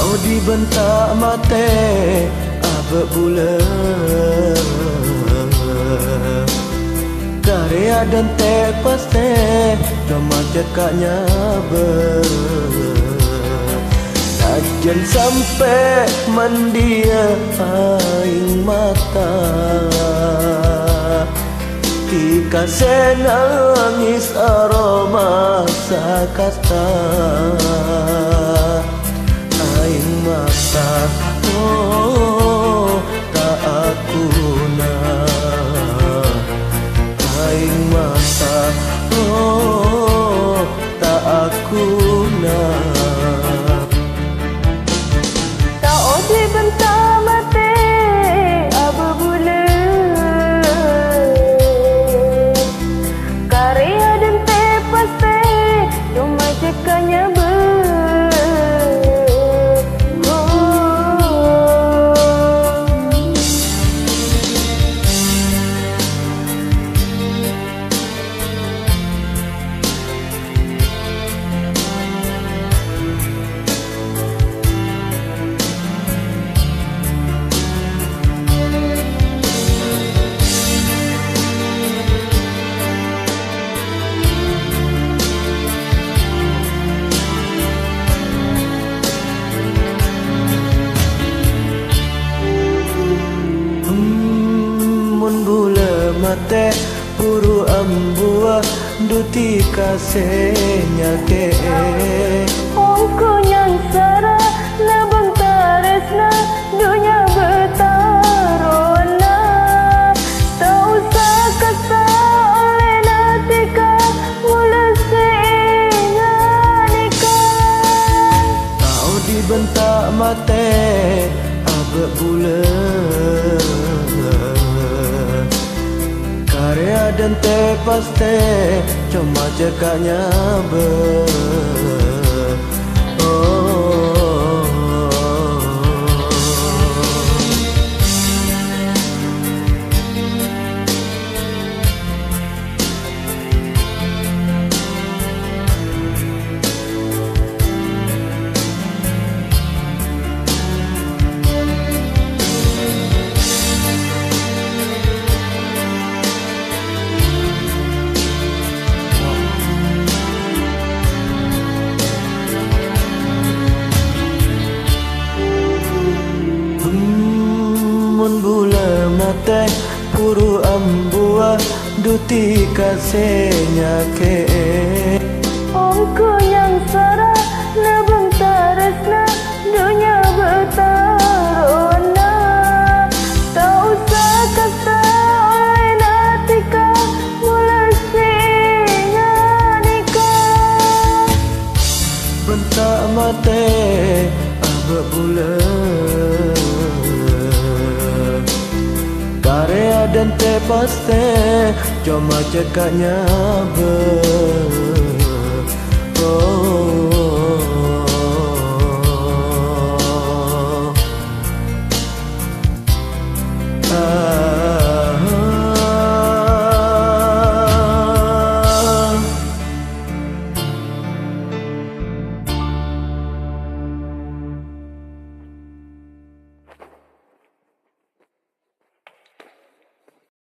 Tahu dibentak mate abe bulan, karya dan tepaste cuma cekaknya ber. Ajan sampai mandia aing mata, tika senangis aroma sakasta aing mata. Oh tak aku na aing mata. Oh tak aku na. Dibentak mate abe bulan, karya dan tepaste cuma cekaknya ber. Mate puru ambua duti kasenya ke Ongku yang sara labang taresna dunia bertarona. Tak usah kata oleh natika mula seinganikah. Tahu dibentak mate abe bulan, karya dan tepaste cuma cekaknya ber. Bula mate puru ambua duti kasenya ke Ongku yang sara labang taresna dunia bertarona. Tak usah kata oleh natika mula seinganikah. bentak mate abe bulan, karya dan tepaste cuma cekaknya ber. Oh